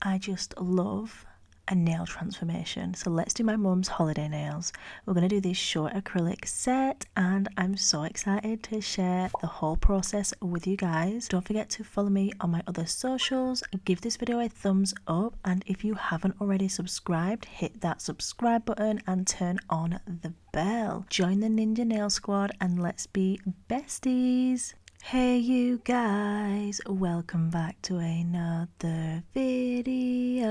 I just love a nail transformation. So let's do my mum's holiday nails. We're going to do this short acrylic set and I'm so excited to share the whole process with you guys. Don't forget to follow me on my other socials, give this video a thumbs up, and if you haven't already subscribed, hit that subscribe button and turn on the bell. Join the Ninja Nail Squad and let's be besties. Hey you guys, welcome back to another video.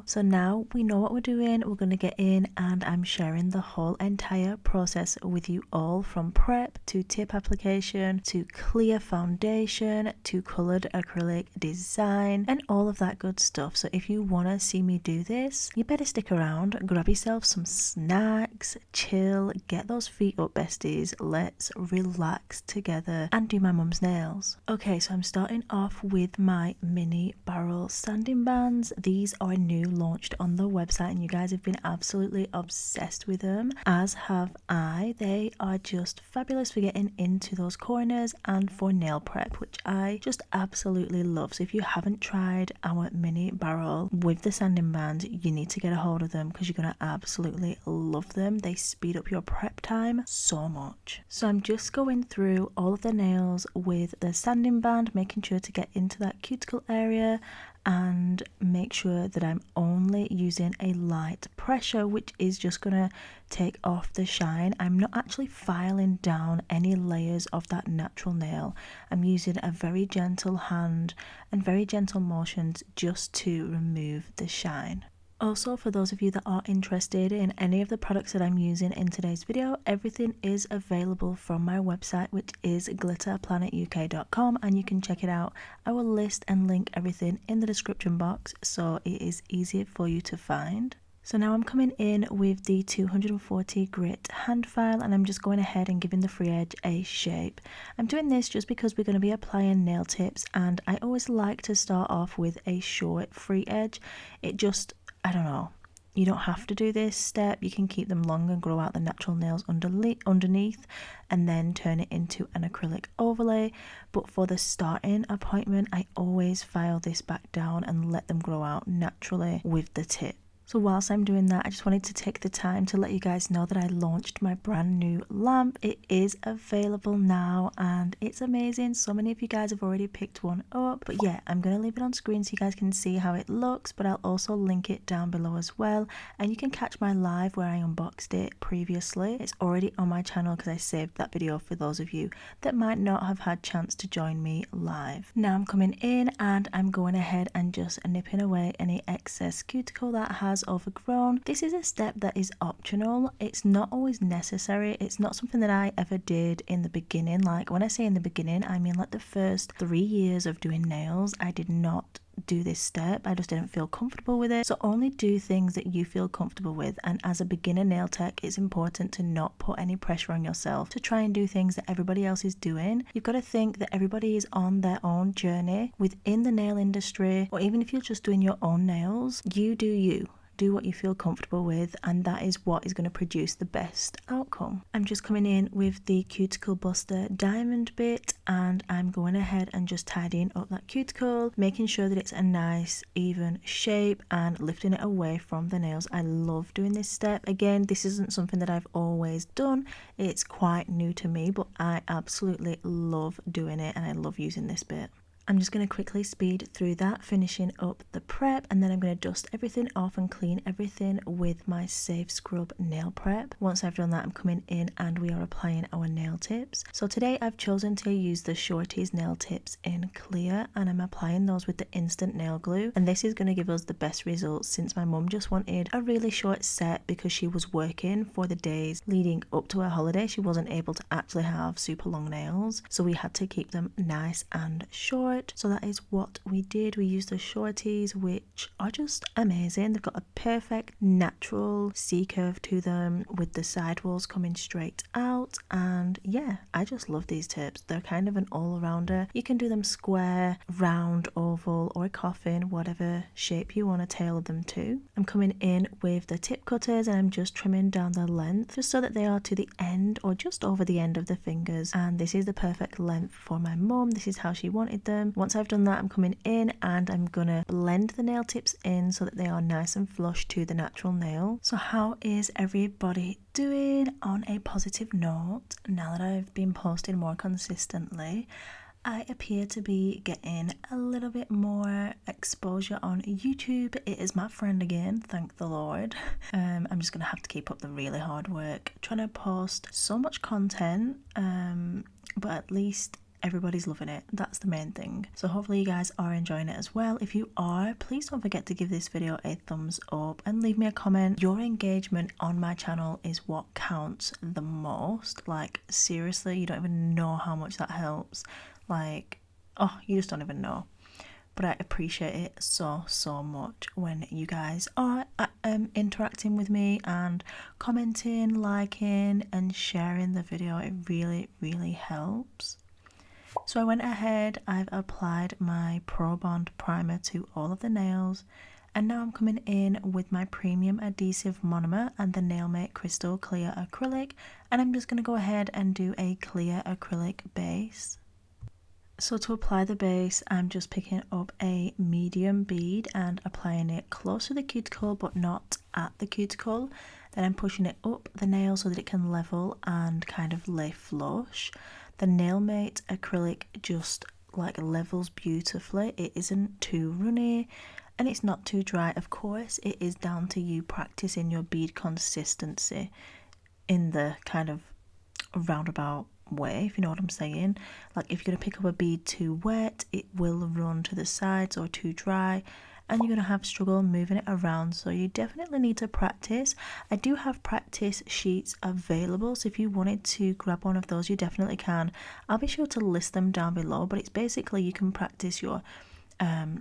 So now we know what we're doing, we're going to get in and I'm sharing the whole entire process with you all, from prep to tip application to clear foundation to coloured acrylic design and all of that good stuff. So if you want to see me do this, you better stick around, grab yourself some snacks, chill, get those feet up besties, let's relax together and do my mum's nails. Okay, so I'm starting off with my mini barrel sanding bands. These are new, launched on the website, and you guys have been absolutely obsessed with them, as have I. They are just fabulous for getting into those corners and for nail prep, which I just absolutely love. So if you haven't tried our mini barrel with the sanding band, you need to get a hold of them because you're going to absolutely love them. They speed up your prep time so much. So I'm just going through all of the nails with the sanding band, making sure to get into that cuticle area and make sure that I'm only using a light pressure, which is just gonna take off the shine. I'm not actually filing down any layers of that natural nail. I'm using a very gentle hand and very gentle motions just to remove the shine. Also, for those of you that are interested in any of the products that I'm using in today's video, everything is available from my website, which is glitterplanetuk.com, and you can check it out. I will list and link everything in the description box so it is easier for you to find. So now I'm coming in with the 240 grit hand file and I'm just going ahead and giving the free edge a shape. I'm doing this just because we're going to be applying nail tips, and I always like to start off with a short free edge. It just, I don't know, you don't have to do this step. You can keep them long and grow out the natural nails underneath and then turn it into an acrylic overlay. But for the starting appointment, I always file this back down and let them grow out naturally with the tip. So whilst I'm doing that, I just wanted to take the time to let you guys know that I launched my brand new lamp. It is available now and it's amazing. So many of you guys have already picked one up. But yeah, I'm going to leave it on screen so you guys can see how it looks, but I'll also link it down below as well. And you can catch my live where I unboxed it previously. It's already on my channel because I saved that video for those of you that might not have had chance to join me live. Now I'm coming in and I'm going ahead and just nipping away any excess cuticle that has overgrown. This is a step that is optional. It's not always necessary. It's not something that I ever did in the beginning. Like when I say in the beginning, I mean like the first 3 years of doing nails, I did not do this step. I just didn't feel comfortable with it. So only do things that you feel comfortable with, and as a beginner nail tech, it's important to not put any pressure on yourself to try and do things that everybody else is doing. You've got to think that everybody is on their own journey within the nail industry, or even if you're just doing your own nails, you do you. Do what you feel comfortable with, and that is what is going to produce the best outcome. I'm just coming in with the cuticle buster diamond bit and I'm going ahead and just tidying up that cuticle, making sure that it's a nice even shape and lifting it away from the nails. I love doing this step. Again, this isn't something that I've always done. It's quite new to me, but I absolutely love doing it and I love using this bit. I'm just going to quickly speed through that, finishing up the prep, and then I'm going to dust everything off and clean everything with my Safe Scrub nail prep. Once I've done that, I'm coming in and we are applying our nail tips. So today I've chosen to use the Shorties nail tips in clear, and I'm applying those with the instant nail glue, and this is going to give us the best results since my mum just wanted a really short set because she was working for the days leading up to her holiday. She wasn't able to actually have super long nails, so we had to keep them nice and short. So that is what we did. We used the Shorties, which are just amazing. They've got a perfect natural C curve to them with the sidewalls coming straight out, and yeah, I just love these tips. They're kind of an all-rounder. You can do them square, round, oval, or a coffin, whatever shape you want to tailor them to. I'm coming in with the tip cutters and I'm just trimming down the length just so that they are to the end or just over the end of the fingers, and this is the perfect length for my mum. This is how she wanted them. them. Once I've done that, I'm coming in and I'm gonna blend the nail tips in so that they are nice and flush to the natural nail. So how is everybody doing? On a positive note, now that I've been posting more consistently, I appear to be getting a little bit more exposure on YouTube. It is my friend again, thank the Lord. I'm just gonna have to keep up the really hard work trying to post so much content, but at least everybody's loving it. That's the main thing. So hopefully you guys are enjoying it as well. If you are, please don't forget to give this video a thumbs up and leave me a comment. Your engagement on my channel is what counts the most. Like seriously, you don't even know how much that helps. Like, oh, you just don't even know. But I appreciate it so much when you guys are interacting with me and commenting, liking and sharing the video. It really helps. So I went ahead, I've applied my Pro Bond primer to all of the nails, and now I'm coming in with my premium adhesive monomer and the Nailmate Crystal Clear Acrylic, and I'm just going to go ahead and do a clear acrylic base. So to apply the base, I'm just picking up a medium bead and applying it close to the cuticle but not at the cuticle. Then I'm pushing it up the nail so that it can level and kind of lay flush. The Nailmate acrylic just like levels beautifully. It isn't too runny and it's not too dry. Of course, it is down to you practicing your bead consistency in the kind of roundabout way, if you know what I'm saying. Like if you're going to pick up a bead too wet, it will run to the sides, or too dry and you're going to have struggle moving it around. So you definitely need to practice. I do have practice sheets available, so if you wanted to grab one of those, you definitely can. I'll be sure to list them down below, but it's basically you can practice your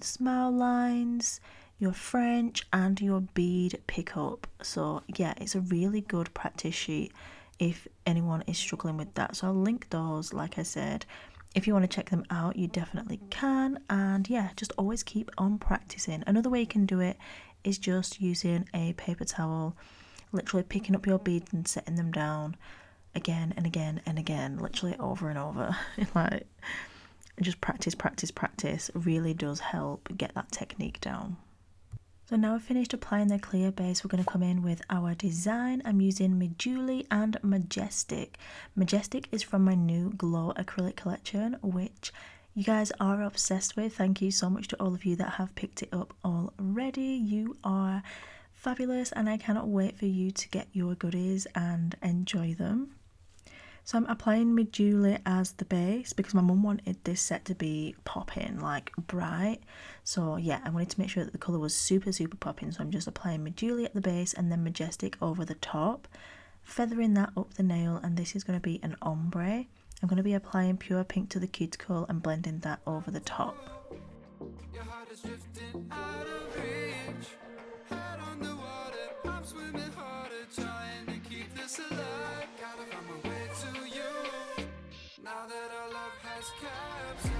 smile lines, your French and your bead pickup. So yeah, it's a really good practice sheet if anyone is struggling with that. So I'll link those, like I said. If you want to check them out, you definitely can. And yeah, just always keep on practicing. Another way you can do it is just using a paper towel, literally picking up your beads and setting them down again and again and again, literally over and over. Like just practice really does help get that technique down. So now I've finished applying the clear base, we're going to come in with our design. I'm using Medjuli and Majestic. Majestic is from my new Glow acrylic collection, which you guys are obsessed with. Thank you so much to all of you that have picked it up already. You are fabulous and I cannot wait for you to get your goodies and enjoy them. So I'm applying Medjuli as the base because my mum wanted this set to be popping, like bright. So yeah, I wanted to make sure that the colour was super popping. So I'm just applying Medjuli at the base and then Majestic over the top, feathering that up the nail, and this is going to be an ombre. I'm going to be applying pure pink to the cuticle and blending that over the top. Your heart is drifting out of reach. Head on the water, I'm swimming harder, trying to keep this alive. Gotta find my way to you, now that our love has capsized.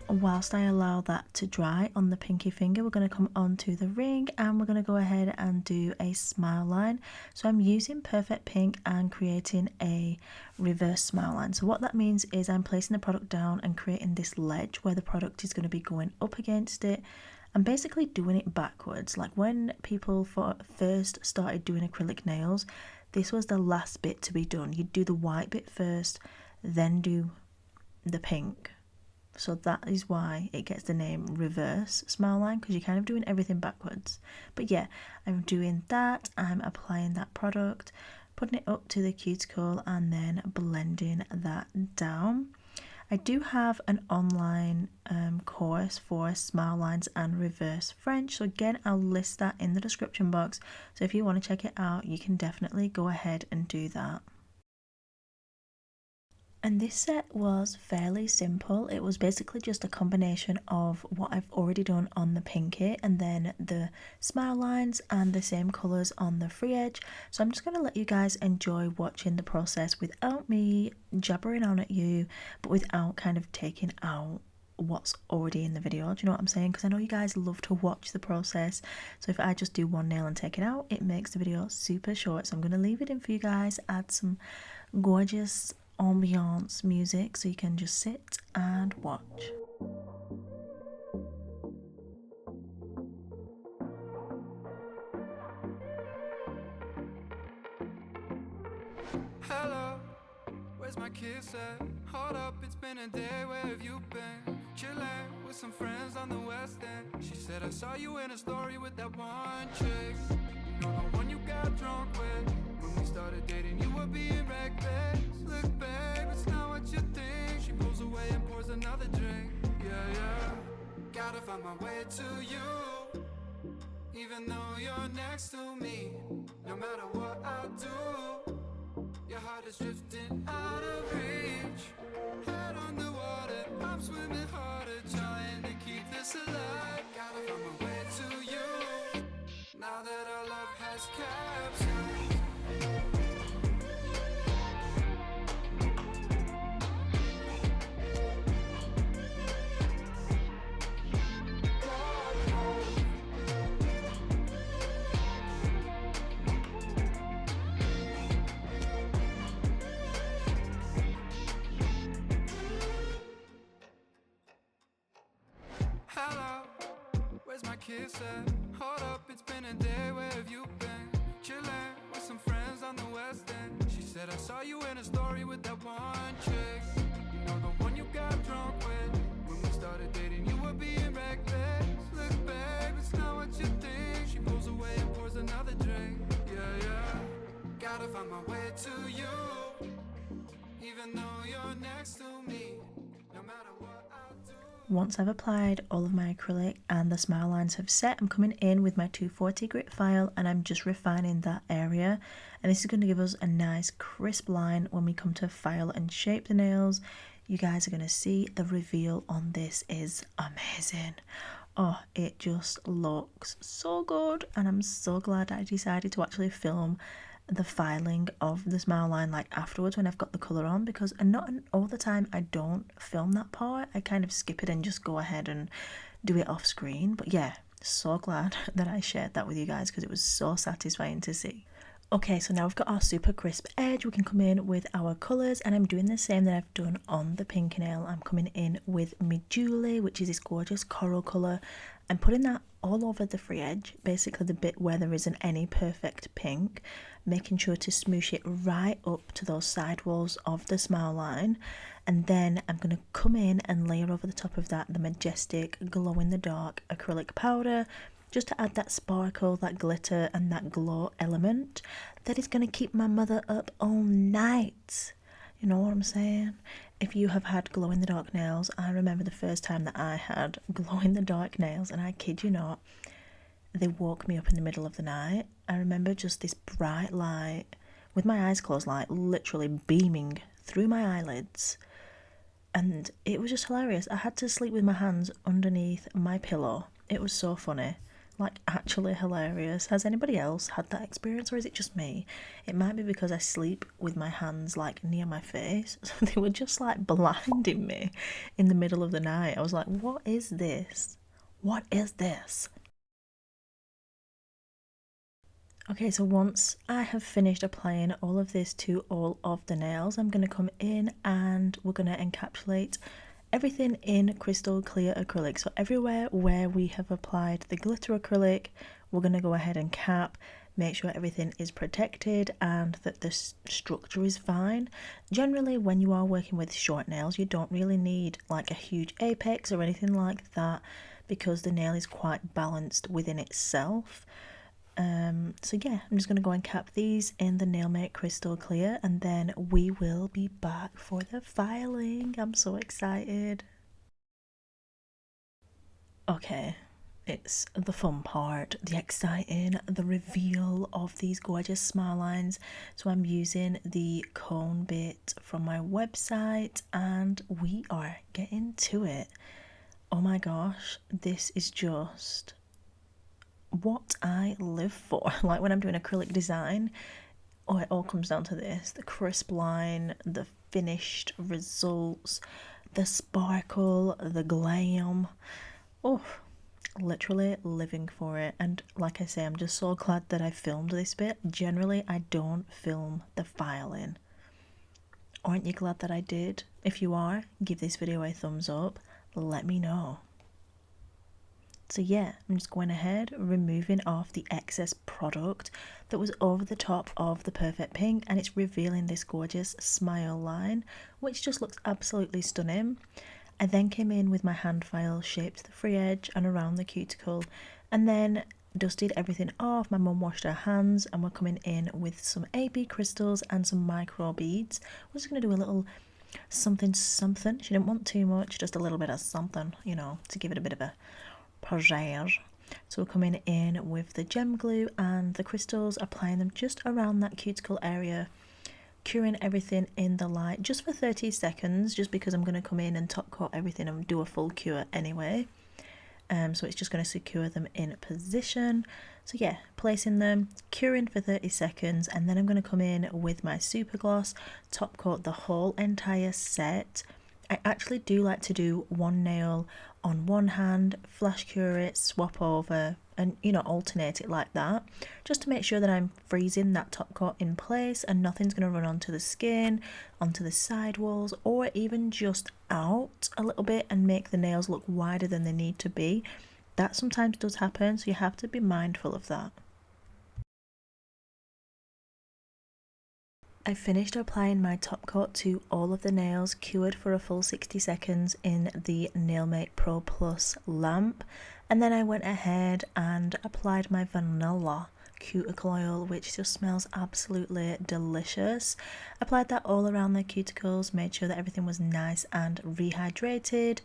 Whilst I allow that to dry on the pinky finger, we're going to come onto the ring and we're going to go ahead and do a smile line. So I'm using Perfect Pink and creating a reverse smile line. So what that means is I'm placing the product down and creating this ledge where the product is going to be going up against it. I'm basically doing it backwards. Like when people first started doing acrylic nails, this was the last bit to be done. You'd do the white bit first, then do the pink. So that is why it gets the name reverse smile line, because you're kind of doing everything backwards. But yeah, I'm doing that. I'm applying that product, putting it up to the cuticle and then blending that down. I do have an online course for smile lines and reverse French. So again, I'll list that in the description box. So if you want to check it out, you can definitely go ahead and do that. And this set was fairly simple. It was basically just a combination of what I've already done on the pinky and then the smile lines and the same colours on the free edge. So I'm just going to let you guys enjoy watching the process without me jabbering on at you, but without kind of taking out what's already in the video. Do you know what I'm saying? Because I know you guys love to watch the process. So if I just do one nail and take it out, it makes the video super short. So I'm going to leave it in for you guys, add some gorgeous ambiance music so you can just sit and watch. Hello, where's my kiss at? Hold up, it's been a day, where have you been? Chillin' with some friends on the west end. She said I saw you in a story with that one chick. You know the one you got drunk with. When we started dating, you were being reckless. Look, babe, it's not what you think. She pulls away and pours another drink. Yeah, yeah. Gotta find my way to you, even though you're next to me. No matter what I do, your heart is drifting out of reach. Head underwater, I'm swimming harder, trying to keep this alive. Gotta find my way to you, now that our love has capsized. Hello, where's my kiss at? Hold up, it's been a day, where have you been? Chillin' with some friends on the west end. She said I saw you in a story with that one chick. You know the one you got drunk with. When we started dating, you were being reckless. Look, babe, it's not what you think. She pulls away and pours another drink. Yeah, yeah. Gotta find my way to you, even though you're next to me. No matter what I do. Once I've applied all of my acrylic and the smile lines have set, I'm coming in with my 240 grit file and I'm just refining that area, and this is going to give us a nice crisp line when we come to file and shape the nails. You guys are going to see the reveal on this is amazing. Oh, it just looks so good, and I'm so glad I decided to actually film the filing of the smile line like afterwards when I've got the colour on, because not all the time I don't film that part. I kind of skip it and just go ahead and do it off screen. But yeah, so glad that I shared that with you guys because it was so satisfying to see. Okay, so now we've got our super crisp edge. We can come in with our colours, and I'm doing the same that I've done on the pink nail. I'm coming in with Medjugorje, which is this gorgeous coral colour. I'm putting that all over the free edge, basically the bit where there isn't any perfect pink, making sure to smoosh it right up to those side walls of the smile line. And then I'm going to come in and layer over the top of that the Majestic Glow in the Dark acrylic powder, just to add that sparkle, that glitter and that glow element that is going to keep my mother up all night. You know what I'm saying? If you have had glow in the dark nails, I remember the first time that I had glow in the dark nails, and I kid you not, they woke me up in the middle of the night. I remember just this bright light with my eyes closed, like literally beaming through my eyelids, and it was just hilarious. I had to sleep with my hands underneath my pillow. It was so funny. Like, actually hilarious. Has anybody else had that experience, or is it just me? It might be because I sleep with my hands like near my face, so they were just like blinding me in the middle of the night. I was like, what is this? What is this? Okay, so once I have finished applying all of this to all of the nails, I'm going to come in and we're going to encapsulate everything in crystal clear acrylic. So everywhere where we have applied the glitter acrylic, we're going to go ahead and cap, make sure everything is protected and that the structure is fine. Generally, when you are working with short nails, you don't really need like a huge apex or anything like that, because the nail is quite balanced within itself. So yeah, I'm just going to go and cap these in the Nailmate Crystal Clear, and then we will be back for the filing. I'm so excited. Okay, it's the fun part, the exciting, the reveal of these gorgeous smile lines. So I'm using the cone bit from my website and we are getting to it. Oh my gosh, this is just what I live for. Like when I'm doing acrylic design, oh, it all comes down to this: the crisp line, the finished results, the sparkle, the glam. Oh, literally living for it. And like I say, I'm just so glad that I filmed this bit. Generally I don't film the filing. Aren't you glad that I did? If you are, give this video a thumbs up, let me know. So yeah, I'm just going ahead, removing off the excess product that was over the top of the Perfect Pink, and it's revealing this gorgeous smile line, which just looks absolutely stunning. I then came in with my hand file, shaped the free edge and around the cuticle, and then dusted everything off. My mum washed her hands, and we're coming in with some AB crystals and some micro beads. We're just going to do a little something. She didn't want too much, just a little bit of something, you know, to give it a bit of a project. So we're coming in with the gem glue and the crystals, applying them just around that cuticle area, curing everything in the light just for 30 seconds, just because I'm going to come in and top coat everything and do a full cure anyway. So it's just going to secure them in position. So yeah, placing them, curing for 30 seconds, and then I'm going to come in with my super gloss, top coat the whole entire set. I actually do like to do one nail on one hand, flash cure it, swap over, and you know, alternate it like that, just to make sure that I'm freezing that top coat in place and nothing's going to run onto the skin, onto the side walls, or even just out a little bit and make the nails look wider than they need to be. That sometimes does happen, so you have to be mindful of that. I finished applying my top coat to all of the nails, cured for a full 60 seconds in the Nailmate Pro Plus lamp, and then I went ahead and applied my vanilla cuticle oil, which just smells absolutely delicious. Applied that all around the cuticles, made sure that everything was nice and rehydrated,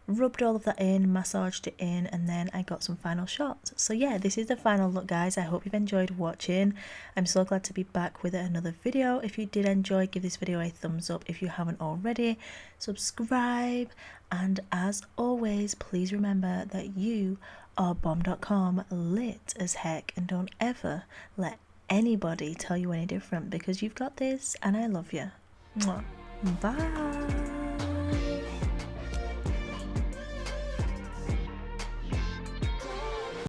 rubbed all of that in, massaged it in, and then I got some final shots. So yeah, this is the final look, guys. I hope you've enjoyed watching. I'm so glad to be back with another video. If you did enjoy, give this video a thumbs up. If you haven't already, subscribe, and as always, please remember that you are bomb.com, lit as heck, and don't ever let anybody tell you any different, because you've got this and I love you. Mwah. Bye.